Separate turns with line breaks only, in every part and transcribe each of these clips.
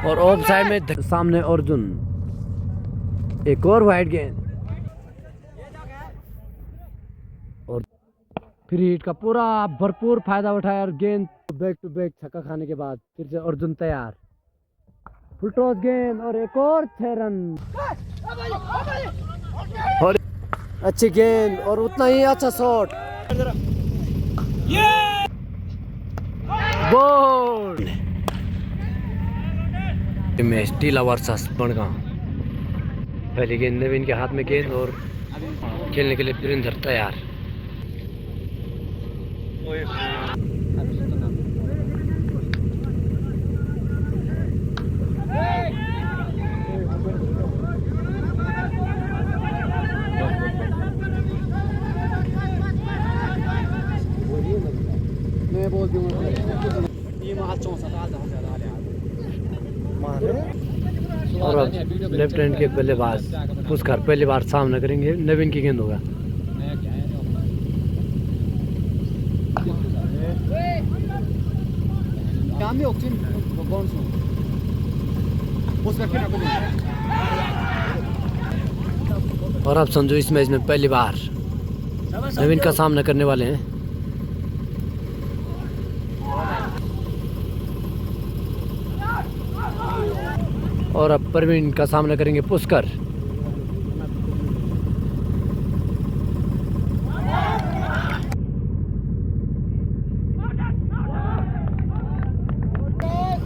और of side में सामने अर्जुन, एक और वाइड गेंद और फ्री हिट का पूरा भरपूर फायदा उठाया और गेंद बैक टू बैक छक्का खाने के बाद फिर से अर्जुन तैयार, फुल टॉस गेंद और एक और 6 रन और अच्छी गेंद और उतना ही अच्छा शॉट, बोल्ड मैच टीला वर्सेस बनगांव। पहली गेंद नवीन के हाथ में गेंद और खेलने के लिए वीरेंद्र तैयार। मैं बोल दूंगा और अब लेफ्ट हैंड के बल्लेबाज पुस्कर पहली बार सामना करेंगे, नवीन की गेंद होगा। और अब संजू इस मैच में पहली बार नवीन का सामना करने वाले हैं। और अब परवीन का सामना करेंगे पुस्कर।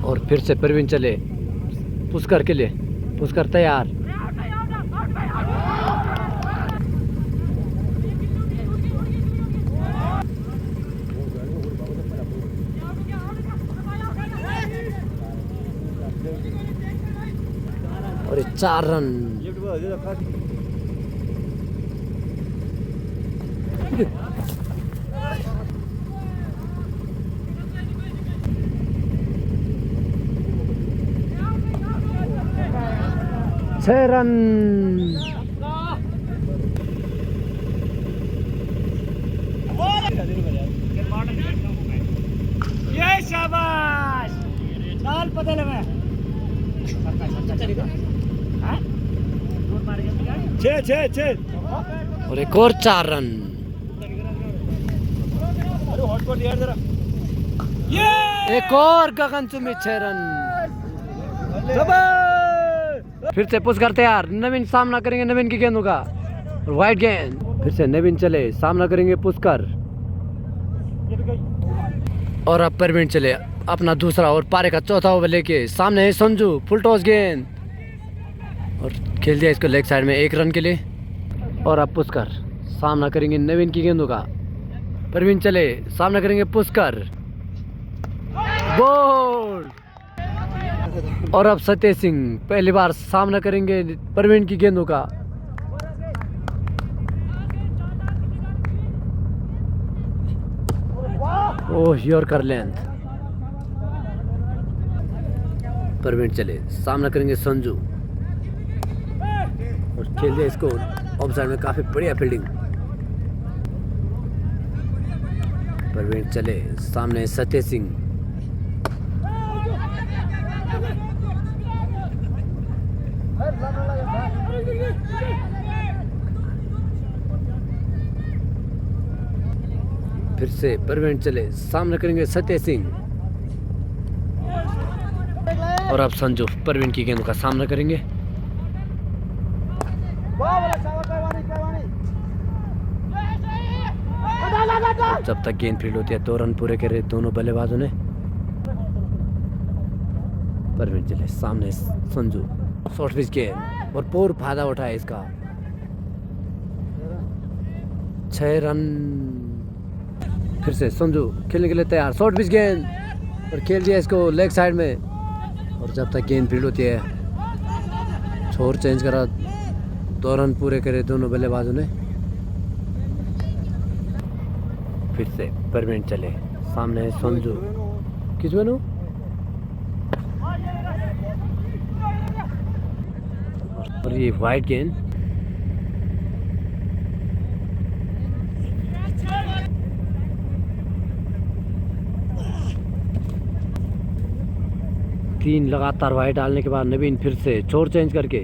और फिर से परवीन चले पुस्कर के लिए, पुस्कर तैयार और 4 रन। छह रन।
ये शाबाश चाल पतले में
और एक और 4 रन। एक और गगनचुंबी 6 रन। फिर से पुस्कर तैयार, नवीन सामना करेंगे, नवीन की गेंद होगा और वाइड गेंद। फिर से नवीन चले, सामना करेंगे पुस्कर और अब परवीन चले अपना दूसरा और पारे का चौथा ओवर लेके। सामने है संजू, फुल टॉस गेंद और खेल दिया इसको लेग साइड में 1 रन के लिए। और अब पुस्कर सामना करेंगे, नवीन की गेंद होगा। परवीन चले, सामना करेंगे पुस्कर, बोल्ड। और अब सत्य सिंह पहली बार सामना करेंगे, परवीन की गेंद होगा। ओह यॉर्कर लेंथ। परवीन चले, सामना करेंगे संजू और खेल दिया इसको ऑफ साइड में, काफी बढ़िया फील्डिंग। परवीन चले, सामने सत्य सिंह, फिर से परवीन चले, सामना करेंगे सत्य सिंह और अब संजू परवीन की गेंद का सामना करेंगे। जब तक गेंद फील्ड होती है 2 रन पूरे करे दोनों बल्लेबाजों ने। परवीन चले, सामने संजू, शॉर्ट पिच गेंद और पूरा फायदा उठाया इसका, 6 रन। फिर से संजू खेलने के लिए तैयार, शॉर्ट पिच गेंद और खेल दिया इसको लेग साइड में। और जब तक गेंद फील्ड होती है छोर चेंज करा, 2 रन पूरे करे दोनों बल्लेबाजों ने। फिर से परवीन चले, सामने है संजू, किस बनू और ये वाइड गेंद। 3 लगातार वाइड डालने के बाद नवीन फिर से छोर चेंज करके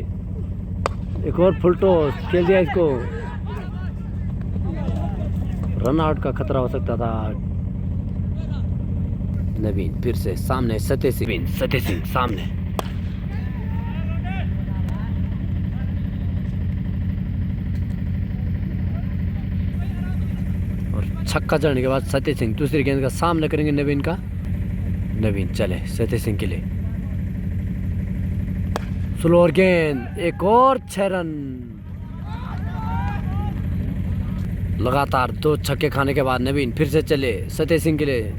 एक और फुल टॉस खेल दिया इसको। रन आउट का खतरा हो सकता था। नवीन फिर से सामने सत्य सिंह सामने और छक्का चढ़ने के बाद सत्य सिंह दूसरी गेंद का सामना करेंगे नवीन का। नवीन चले सत्य सिंह के लिए स्लोअर गेंद, एक और 6 रन। लगातार 2 छक्के खाने के बाद नवीन फिर से चले सत्य सिंह के लिए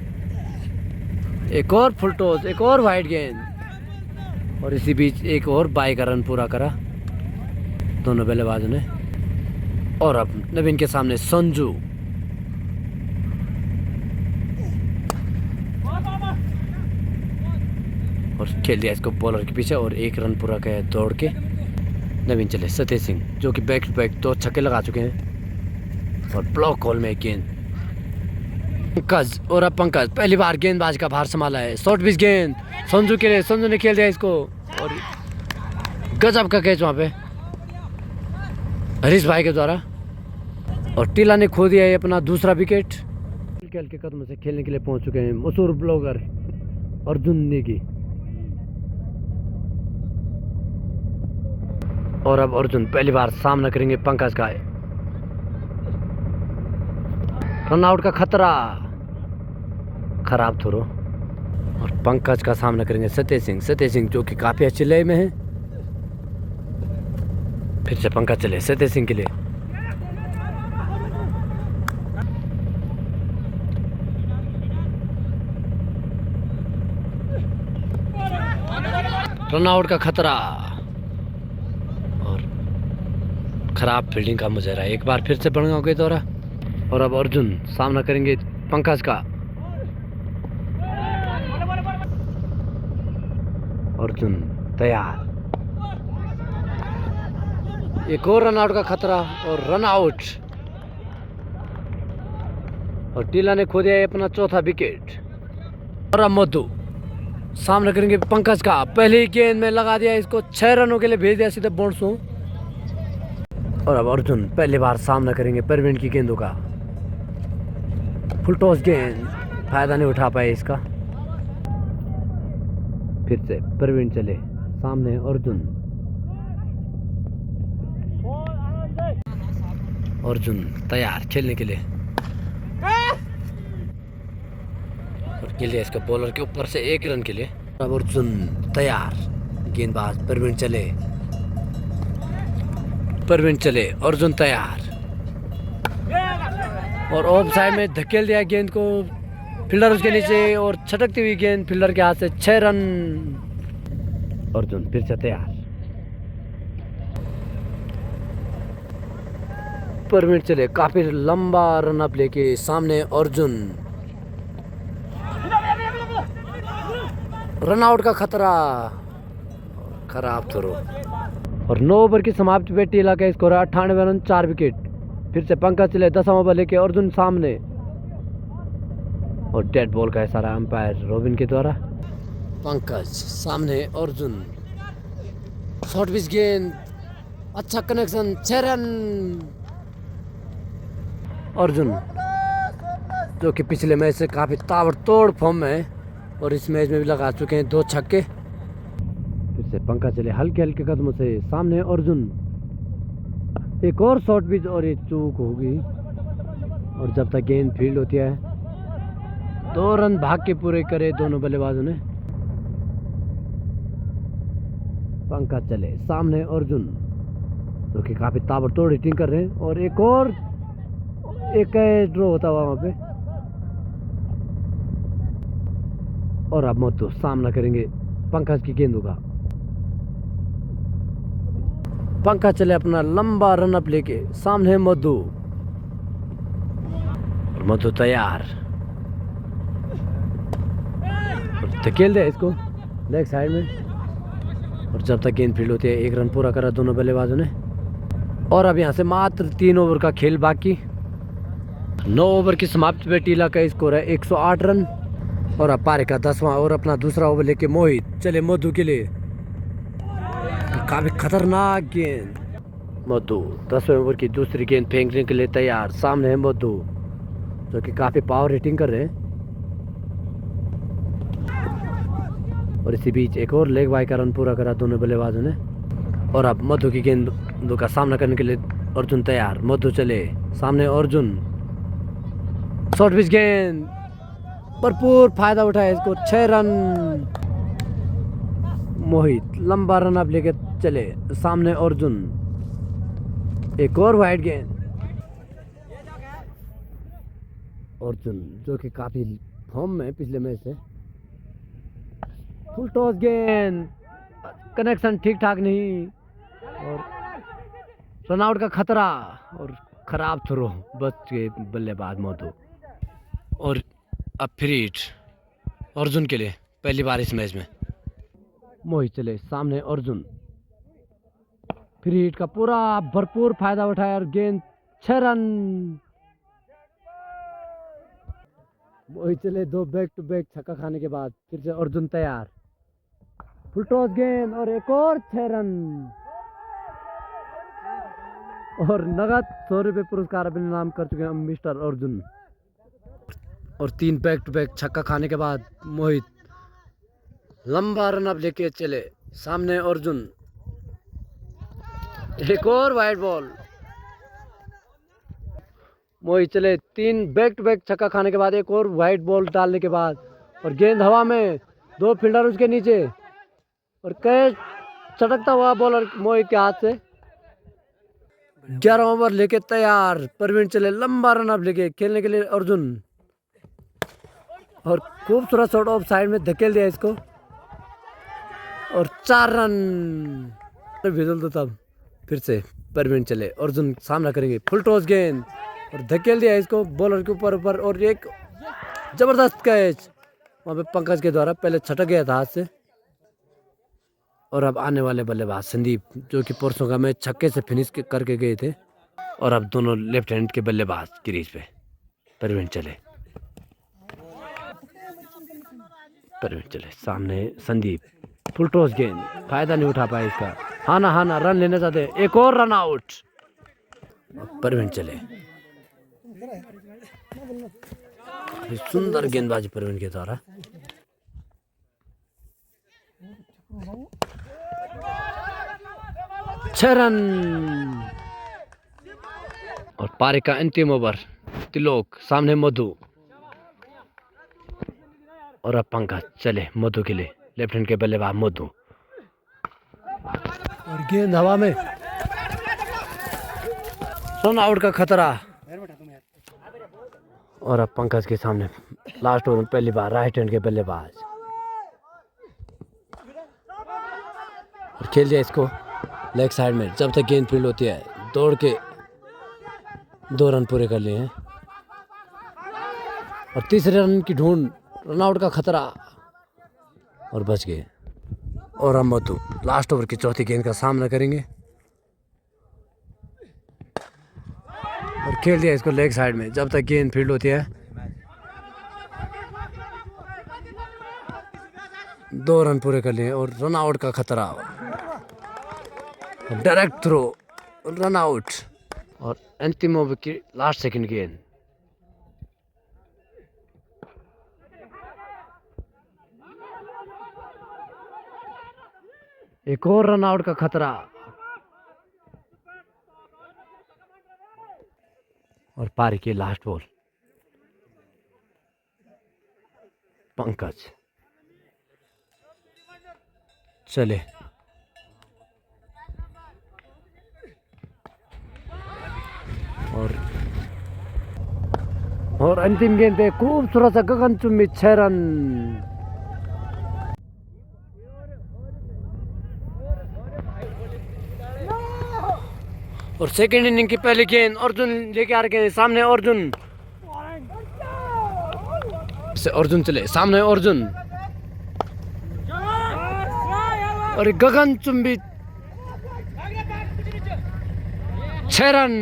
एक और फुल टॉस, एक और वाइड गेंद और इसी बीच एक और 22 का रन पूरा करा दोनों बल्लेबाजों ने। और अब नवीन के सामने संजू और खेल दिया इसको बॉलर के पीछे और 1 रन पूरा किया दौड़ के। नवीन चले सत्य सिंह जो कि बैक टू बैक 2 छक्के लगा चुके हैं और ब्लॉक होल में एक गेंद। पंकज और अब पंकज पहली बार गेंदबाज का भार संभाला है। शॉर्ट पिच गेंद संजू के लिए, संजू ने खेल दिया इसको और गजब का कैच वहाँ पे हरीश भाई के द्वारा और टीला ने खो दिया है अपना दूसरा विकेट। खेल के कदमों से खेलने के लिए पहुंच चुके हैं मशहूर ब्लॉगर अर्जुन नेगी और अब अर्जुन पहली बार सामना करेंगे पंकज का। रन आउट का खतरा, खराब थ्रो और पंकज का सामना करेंगे सत्य सिंह जो कि काफी अच्छे लय में है। फिर से पंकज चले सत्य सिंह के लिए रन आउट का खतरा और खराब फील्डिंग का मुजाहरा एक बार फिर से बन गए दौरा। और अब अर्जुन सामना करेंगे पंकज का। अर्जुन तैयार, एक और रन आउट का खतरा और रन आउट और टीला ने खो दिया अपना चौथा विकेट। और अब मधु सामना करेंगे पंकज का। पहली गेंद में लगा दिया इसको, 6 रनों के लिए भेज दिया सीधे बाउंसों। और अब अर्जुन पहली बार सामना करेंगे परवीन की गेंदों का। फुल टॉस गेंद, फायदा नहीं उठा पाए इसका। फिर से परवीन चले सामने अर्जुन। अर्जुन तैयार खेलने के लिए और खेल दिया इसका बॉलर के ऊपर से 1 रन के लिए। अब अर्जुन तैयार, गेंदबाज परवीन चले अर्जुन तैयार और ऑफ साइड में धकेल दिया गेंद को फील्डर उसके नीचे और छटकती हुई गेंद फील्डर के हाथ से 6 रन। अर्जुन फिर से तैयार, परवीन चले काफी लंबा रन अप लेके सामने अर्जुन। रन आउट का खतरा, खराब थ्रो और 9 ओवर की समाप्ति पे टीला का स्कोर है 98 रन 4 विकेट। फिर से पंकज चले 10वां ओवर लेके अर्जुन सामने और डेड बॉल का इशारा अंपायर रोबिन के द्वारा। पंकज सामने अर्जुन, शॉर्ट पिच गेंद, अच्छा कनेक्शन, 6 रन। अर्जुन जो कि पिछले मैच से काफी ताबड़तोड़ फॉर्म में है और इस मैच में भी लगा चुके हैं 2 छक्के। फिर से पंकज चले हल्के हल्के कदमों से सामने अर्जुन। एक और शॉर्ट पिच और ये चूक होगी और जब तक गेंद फील्ड होती है 2 रन भाग के पूरे करे दोनों बल्लेबाजों ने। पंकज चले सामने अर्जुन जो कि काफी ताबड़तोड़ हिटिंग कर रहे हैं और एक और एक ड्रॉ होता हुआ वहां पे। और अब मधु सामना करेंगे पंकज की गेंदों का। पंकज चले अपना लंबा रन अप लेके सामने मधु और मधु तैयार और धकेल दे इसको लेग साइड में और जब तक गेंद फील्ड होती है 1 रन पूरा करा दोनों बल्लेबाजों ने। और अब यहाँ से मात्र 3 ओवर का खेल बाकी। 9 ओवर की समाप्ति पे टीला का स्कोर है 108 रन और अब पारी का 10वां और अपना दूसरा ओवर लेके मोहित चले मधु के लिए। काफी खतरनाक गेंद। मधु 10वें ओवर की दूसरी गेंद फेंकने के लिए तैयार। सामने है मधु जो कि काफी पावर हिटिंग कर रहे हैं। और इसी बीच एक और लेग बाई का रन पूरा करा दोनों बल्लेबाजों ने। और अब मधु की गेंद का सामना करने के लिए अर्जुन तैयार। मधु चले, सामने अर्जुन, शॉर्ट पिच गेंद, भरपूर फायदा उठाया इसको, 6 रन। मोहित लंबा रन अब लेके चले, सामने अर्जुन, एक और वाइड गेंद। अर्जुन जो कि काफी फॉर्म में पिछले मैच से, फुल टॉस गेंद, कनेक्शन ठीक ठाक नहीं और रनआउट का खतरा और खराब थ्रो, बच के बल्लेबाज मधु। और अब फ्री हिट अर्जुन के लिए पहली बार इस मैच में। मोहित चले, सामने अर्जुन, फ्री हिट का पूरा भरपूर फायदा उठाया और गेंद 6 रन। मोहित चले, 2 बैक टू बैक छक्का खाने के बाद फिर से अर्जुन तैयार, फुल टॉस गेंद और एक और 6 रन। और नगद 100 रुपये पुरस्कार अपने नाम कर चुके हैं मिस्टर अर्जुन। और 3 बैक टू बैक छक्का खाने के बाद मोहित लंबा रन अप लेके चले, सामने अर्जुन, एक और वाइड बॉल। मोहित चले, 3 बैक टू बैक छक्का खाने के बाद एक और वाइड बॉल डालने के बाद और गेंद हवा में, 2 फील्डर उसके नीचे और कैच चटकता हुआ बॉलर मोहित के हाथ से। 11 ओवर लेके तैयार, प्रवीण चले, लंबा रन अप लेके खेलने के लिए अर्जुन और खूबसूरत शॉट ऑफ साइड में धकेल दिया इसको और 4 रन। विजल तो तब फिर से प्रवीण चले, अर्जुन सामना करेंगे, फुल टॉस गेंद और धकेल दिया इसको बॉलर के ऊपर और एक जबरदस्त कैच वहाँ पे पंकज के द्वारा पहले छटक गया था हाथ से। और अब आने वाले बल्लेबाज संदीप जो कि परसों का मैच छक्के से फिनिश करके गए थे। और अब दोनों लेफ्ट हैंड के बल्लेबाज क्रीज पे। प्रवीण चले, सामने संदीप, फुल टॉस गेंद, फायदा नहीं उठा पाया इसका। हाना रन लेना चाहते, एक और रन आउट। प्रवीण चले, सुंदर गेंदबाजी प्रवीण के द्वारा। छह रन। और पारी का अंतिम ओवर, तिलोक, सामने मधु और अब पंकज चले मधु के लिए, लेफ्ट हैंड के बल्लेबाज मधु और गेंद हवा में, रन आउट का खतरा। और अब पंकज के सामने लास्ट ओवर में पहली बार राइट हैंड के बल्लेबाज और खेल दिया इसको लेग साइड में। जब तक गेंद फील्ड होती है दौड़ के 2 रन पूरे कर लिए हैं और तीसरे रन की ढूंढ, रन आउट का खतरा और बच गए। और हम मधु लास्ट ओवर की चौथी गेंद का सामना करेंगे और खेल दिया इसको लेग साइड में। जब तक गेंद फील्ड होती है 2 रन पूरे कर लिए और रन आउट का खतरा, डायरेक्ट थ्रो, रन आउट। और अंतिम ओवर की लास्ट सेकंड गेंद, एक और रन आउट का खतरा और पारी की लास्ट बॉल। पंकज चले, और अंतिम गेंद पे खूबसूरत सा गगनचुंबी 6 रन। और सेकेंड इनिंग की पहली गेंद अर्जुन लेके आ रखे हैं, सामने अर्जुन से, अर्जुन चले, सामने अर्जुन और गगनचुंबी 6 रन।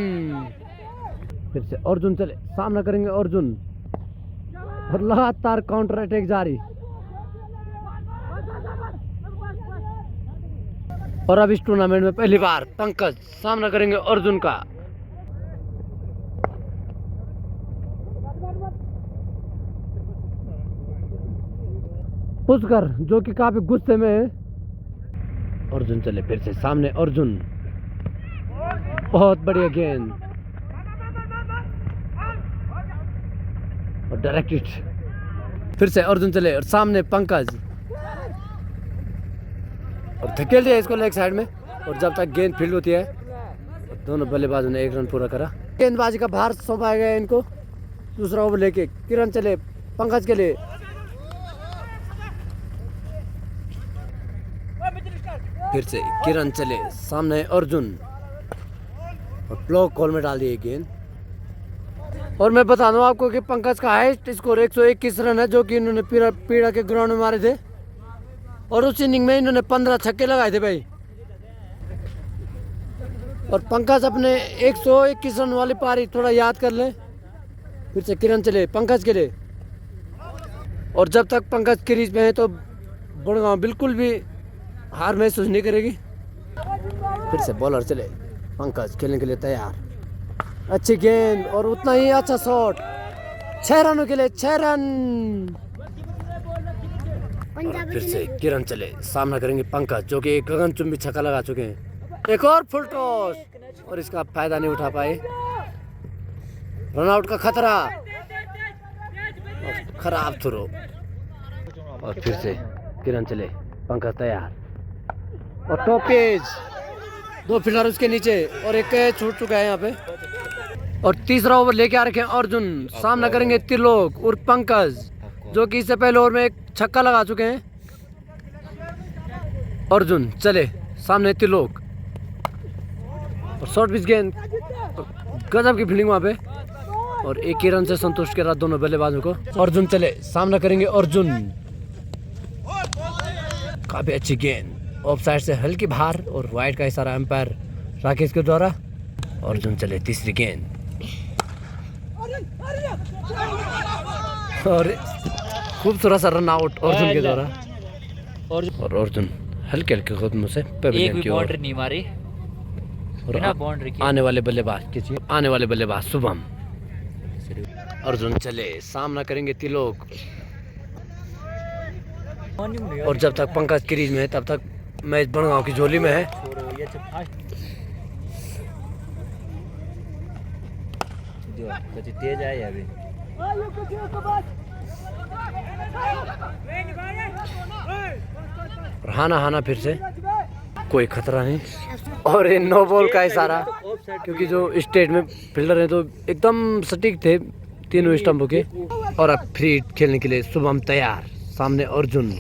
फिर से अर्जुन चले, सामना करेंगे अर्जुन और लगातार काउंटर अटैक जारी। और अब इस टूर्नामेंट में पहली बार पंकज सामना करेंगे अर्जुन का। पुष्कर जो कि काफी गुस्से में है। अर्जुन चले फिर से सामने, अर्जुन बहुत बढ़िया गेंद और डायरेक्ट हिट। फिर से अर्जुन चले और सामने पंकज और धकेल दिया इसको लेग साइड में। और जब तक गेंद फील्ड होती है दोनों बल्लेबाजों ने 1 रन पूरा करा। गेंदबाजी का भार सौंपा गया इनको। दूसरा ओवर लेके किरण चले पंकज के लिए। फिर से किरण चले सामने अर्जुन और ब्लॉक कॉल में डाल दिए गेंद। और मैं बता दूं आपको कि पंकज का हाईएस्ट स्कोर 121 रन है, जो कि इन्होंने पीड़ा के ग्राउंड में मारे थे। और उस इनिंग में इन्होंने 15 छक्के लगाए थे भाई। और पंकज अपने 121 रन वाली पारी थोड़ा याद कर ले। फिर से किरण चले पंकज के लिए। और जब तक पंकज क्रीज में है तो बड़गांव बिल्कुल भी हार महसूस नहीं करेगी। फिर से बॉलर चले पंकज खेलने के लिए तैयार। अच्छी गेंद और उतना ही अच्छा शॉट। 6 रनों के लिए 6 रन। फिर से किरण चले सामना करेंगे पंकज, जो कि एक गगनचुंबी छक्का लगा चुके हैं। एक और फुल टॉस और इसका फायदा नहीं उठा पाए। रनआउट का खतरा और खराब थ्रो। और फिर से किरण चले पंकज तैयार और टॉप पेज। 2 फील्डर उसके नीचे और एक कैच छूट चुका है यहाँ पे। और तीसरा ओवर लेके आ रखे हैं अर्जुन। सामना करेंगे त्रिलोक और पंकज, जो कि इससे पहले ओवर में एक छक्का लगा चुके हैं। अर्जुन चले सामने त्रिलोक और शॉर्ट पिच गेंद, गजब की फील्डिंग वहां पे। और एक ही रन से संतुष्ट करा दोनों बल्लेबाजों को। अर्जुन चले सामना करेंगे अर्जुन। काफी अच्छी गेंद ऑफ साइड से हल्की बाहर और वाइड का इशारा एम्पायर राकेश के द्वारा। अर्जुन चले तीसरी गेंद और खूबसूरत सा रन आउट अर्जुन के द्वारा। और अर्जुन हल्के हल्के कदमों से
एक भी बाउंड्री नहीं मारी बिना बाउंड्री के।
आने वाले बल्लेबाज शुभम। अर्जुन चले सामना करेंगे त्रिलोक। और जब तक पंकज क्रीज में है तब तक मैच बड़गांव की झोली में है।
तेज आए अभी।
हाना फिर से कोई खतरा नहीं। और ये नो बॉल का इशारा, क्योंकि जो स्टेट में फील्डर हैं तो एकदम सटीक थे तीनों स्टंपों के। और अब फ्री हिट खेलने के लिए शुभम तैयार सामने अर्जुन।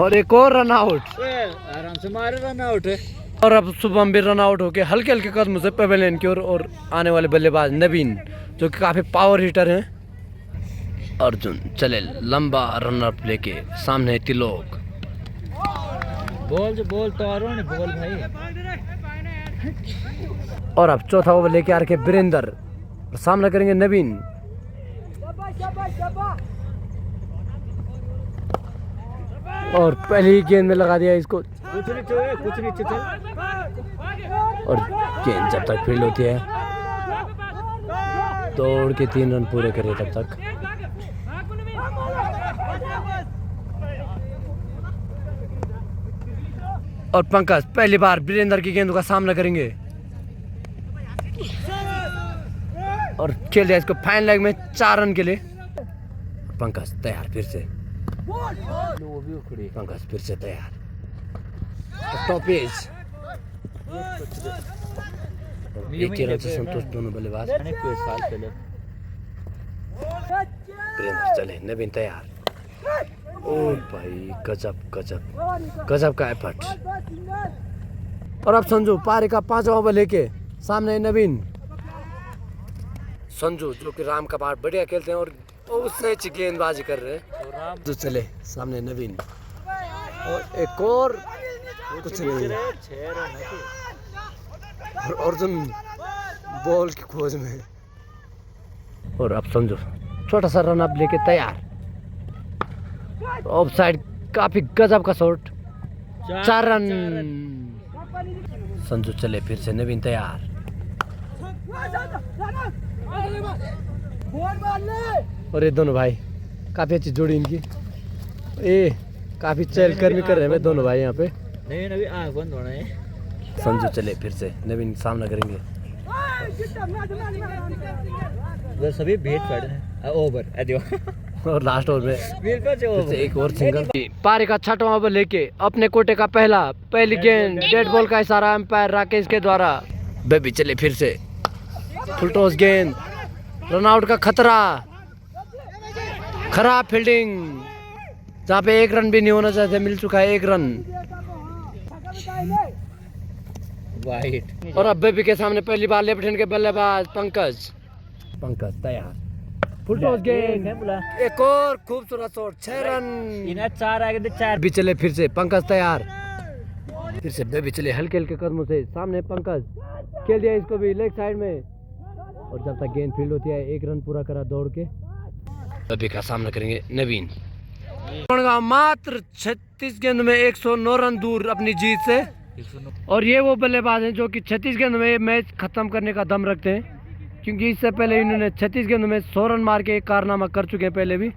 और एक और रन आउट,
आराम से मारे रन आउट है।
और अब शुभम भी रन आउट होके हल्के हल्के कदमों से पेवेलियन की ओर। और आने वाले बल्लेबाज नवीन, जो कि काफी पावर हिटर हैं। अर्जुन चले लंबा रनअप लेके सामने त्रिलोक।
बोल तो आ रहा है बोल भाई।
और अब चौथा ओवर लेके आ रखे वीरेंद्र और सामना करेंगे नवीन। और पहली गेंद में लगा दिया इसको।
कुछ नहीं चल।
और गेंद जब तक फील्ड होती है दौड़ के 3 रन पूरे करे तब तक। और पंकज पहली बार वीरेंद्र की गेंदों का सामना करेंगे और खेल दिया इसको फाइन लेग में 4 रन के लिए। पंकज तैयार फिर से। पंकज फिर से तैयार। टॉप एज एक ही रन से संतुष्ट दोनों बल्लेबाज। वीरेंद्र चले नवीन तैयार। ओ भाई गजब का एफर्ट। और अब संजू पारी का 5वां ओवर लेके सामने नवीन। संजू जो कि राम का पार बढ़िया खेलते हैं और उससे अच्छी गेंदबाजी कर रहे हैं। तो चले सामने नवीन और एक और कुछ नहीं। और अर्जुन बॉल की खोज में। और अब समझो छोटा सा रन अप लेके तैयार। ऑफ साइड काफी गजब का शॉट, 4 रन। संजू चले फिर से, नवीन तैयार। और ये दोनों भाई काफी अच्छी जोड़ी इनकी, ए काफी चहलकदमी कर रहे हैं दोनों भाई यहाँ पे।
नवीन अभी आँख बंद होना है।
संजू चले फिर से, नवीन सामना करेंगे।
वो सभी भेद पड़े हैं ओवर अदियो।
और लास्ट ओवर में
फिर
फिर से एक और सिंगल। पारी का 6वां ओवर लेके अपने कोटे का पहली गेंद, डेड बॉल का इशारा अंपायर राकेश के द्वारा। बेबी चले फिर से, फुल टॉस गेंद, रन आउट का खतरा, खराब फील्डिंग, जहाँ पे 1 रन भी नहीं होना चाहिए, मिल चुका है 1 रन।
वाइट।
और अब बेबी के सामने पहली बार लेफ्ट हैंड के बल्लेबाज पंकज तैयार, फुल टॉस गेंद, एक और खूबसूरत शॉट, 6 रन।
इन्हें 4 आगे दे 4
भी चले फिर से, पंकज तैयार, फिर से बेबी चले हल्के हल्के कदमों से, सामने पंकज खेल दिया इसको भी लेग साइड में। और जब तक गेंद फील्ड होती है 1 रन पूरा करा दौड़ के। बेबी का सामना करेंगे नवीन। मात्र 36 गेंद में 109 रन दूर अपनी जीत से। और ये वो बल्लेबाज हैं जो कि 36 गेंद में मैच खत्म करने का दम रखते हैं, क्योंकि इससे पहले इन्होंने 36 गेंद में 100 रन मार के एक कारनामा कर चुके हैं पहले भी।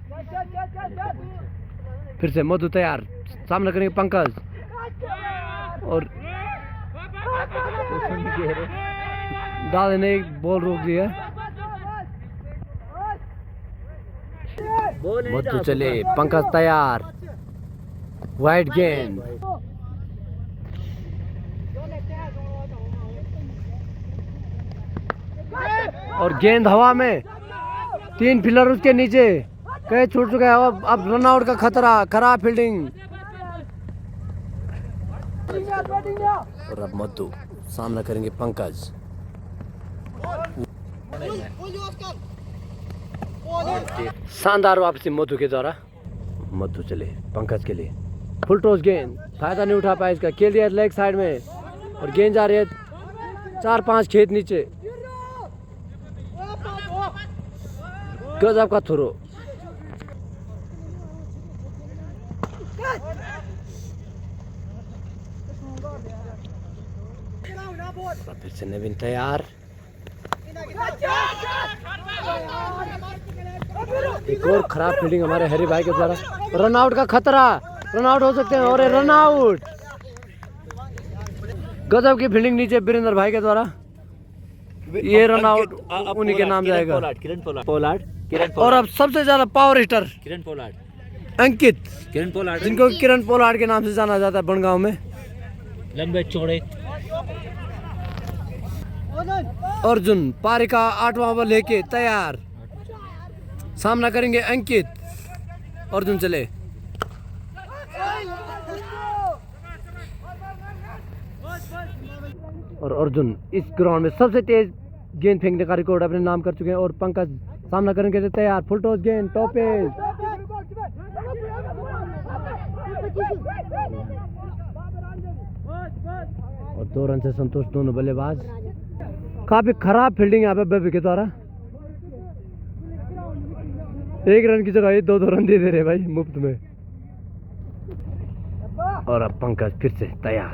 फिर से मधु तैयार, सामना करेंगे पंकज। और दादा ने एक बॉल रोक दिया। मधु चले, पंकज तैयार, वाइड गेंद, और गेंद हवा में, 3 फील्डर उसके नीचे, कैच छूट चुका है। अब रन आउट का खतरा, खराब फील्डिंग। और अब मधु सामना करेंगे पंकज। शानदार वापसी मधु के द्वारा। मधु चले पंकज के लिए, फुल टॉस गेंद, फायदा नहीं उठा पाया इसका, खेल दिया लेग साइड में। और गेंद जा रही है 4-5 खेत नीचे, गजब का थ्रो। फिर से नवीन तैयार, एक और खराब फील्डिंग हमारे हरी भाई के द्वारा। रन आउट का खतरा, रन आउट हो सकते हैं। और रन आउट, गजब की फील्डिंग नीचे वीरेंद्र भाई के द्वारा। ये रन आउट उन्हीं के नाम जाएगा।
Kieron Pollard.
और अब सबसे ज्यादा पावर हिटर
किरण पोलार्ड,
अंकित,
किरण पोलार्ड,
जिनको किरण पोलार्ड के नाम से जाना जाता है बनगांव में।
लंबे चौड़े।
अर्जुन पारी का 8वां ओवर लेके तैयार, सामना करेंगे अंकित। अर्जुन चले, और अर्जुन इस ग्राउंड में सबसे तेज गेंद फेंकने का रिकॉर्ड अपने नाम कर चुके हैं। और पंकज सामना करेंगे तैयार, फुल टॉस गेंद, टॉप एज, और 2 रन से संतोष दोनों बल्लेबाज। काफी खराब फील्डिंग यहाँ पे बेबी के द्वारा, 1 रन की जगह 2-2 रन दे दे रहे भाई मुफ्त में। और अब पंकज फिर से तैयार,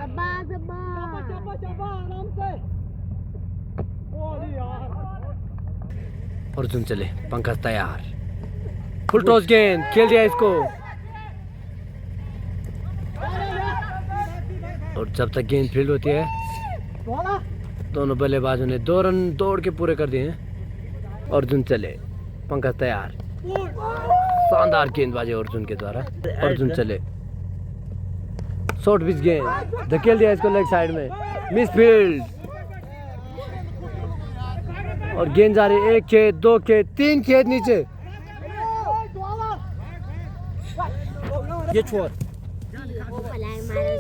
अर्जुन चले, पंकज तैयार, फुल टॉस गेंद, खेल दिया इसको। और जब तक गेंद फील्ड होती है दोनों बल्लेबाजों ने 2 रन दौड़ के पूरे कर दिए हैं। अर्जुन चले, पंकज तैयार, शानदार गेंदबाजी अर्जुन के द्वारा। अर्जुन चले, शॉर्ट पिच गेंद, धकेल दिया इसको लेग साइड में, मिस फील्ड। और गेंद जा रही है 1 खेत, 2 खेत, 3 खेत नीचे।
ये छोड़,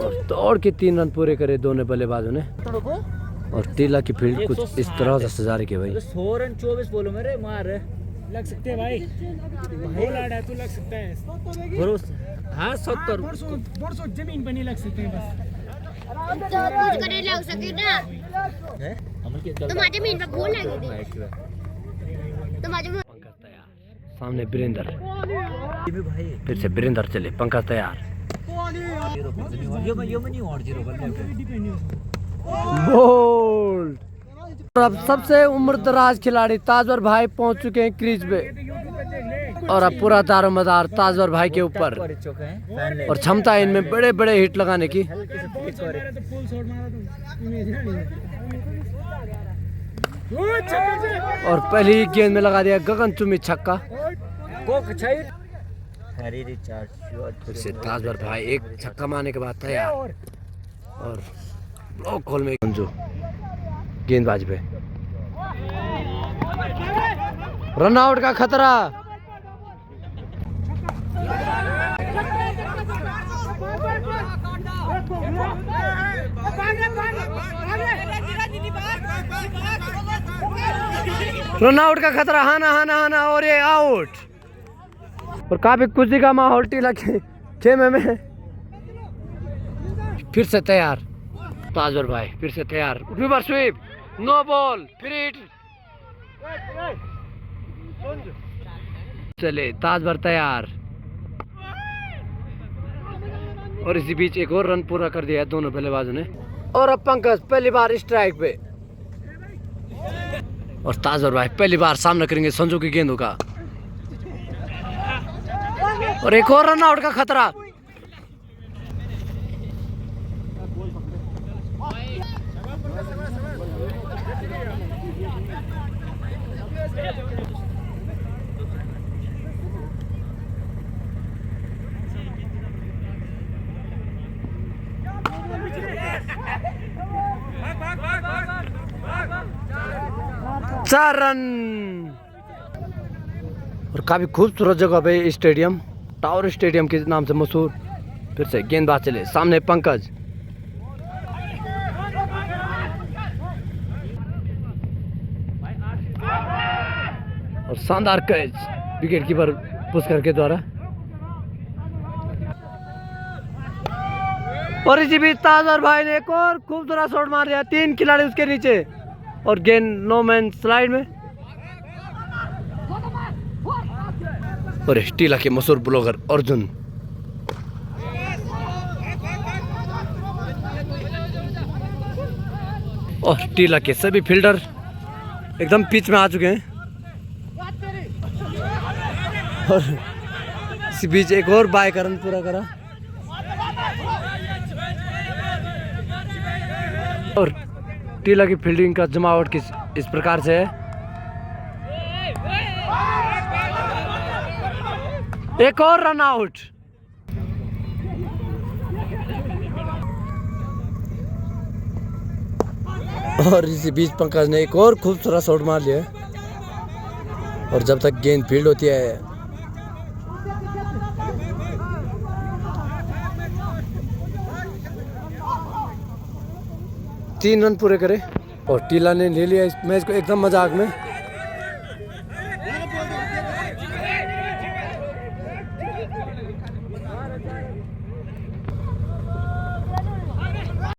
और दौड़ के 3 रन पूरे करे दोनों बल्लेबाजों ने। और टीला की फील्ड कुछ इस तरह से सजा रही है भाई।
100 रन 24 बोलो मेरे मार
लग सकते हैं भाई, बोला है तो लग सकता है
भरोसा। हाँ 70
150 जमीन पर नहीं लग सकते हैं बस।
तो कुछ करने लग सके ना,
है अमल के
तुम्हारे जमीन पर भूल लगी थी, तुम्हारे
सामने वीरेंद्र, फिर से वीरेंद्र चले, पंकज तैयार, बोल्ड। और अब सबसे उम्रदराज खिलाड़ी ताजवर भाई पहुंच चुके हैं क्रीज पे और अब पूरा दारोमदार ताजवर भाई के ऊपर और क्षमता है इनमें बड़े बड़े हिट लगाने की। और पहली गेंद में लगा दिया गगनचुंबी छक्का। फिर से ताजवर भाई एक छक्का मारने के बाद तैयार और ब्लॉक होल में संजू गेंदबाज पे, रन आउट का खतरा। रन आउट का खतरा, हाना हाना हाना और ये आउट। और काफी खुशी का माहौल टीला खेमे में। फिर से तैयार ताजवर भाई, फिर से तैयार, river sweep, no ball, free hit. चले ताजवर तैयार और इसी बीच एक और रन पूरा कर दिया है दोनों बल्लेबाजों ने। और अब पंकज पहली बार स्ट्राइक पे और ताजवर भाई पहली बार सामना करेंगे संजू की गेंदों का और एक और रन आउट का खतरा। चार रन। और काफी खूबसूरत जगह पे स्टेडियम, टावर स्टेडियम के नाम से मशहूर। फिर से गेंदबाज चले, सामने पंकज और शानदार कैच विकेट कीपर पुष्कर के द्वारा। और इसी बीच ताजवर भाई ने एक और खूबसूरत शॉट मार दिया, 3 खिलाड़ी उसके नीचे और गेंद नो मैन स्लाइड में। और टीला के मशहूर ब्लॉगर अर्जुन और टीला के सभी फील्डर एकदम पिच में आ चुके हैं। और इसी बीच एक और बाय का रन पूरा करा और टीला की फील्डिंग का जमावट किस इस प्रकार से है। एक और रन आउट। और इसी बीच पंकज ने एक और खूबसूरत शॉट मार लिया और जब तक गेंद फील्ड होती है तीन रन पूरे करे और टीला ने ले लिया इस मैच को एकदम मजाक में।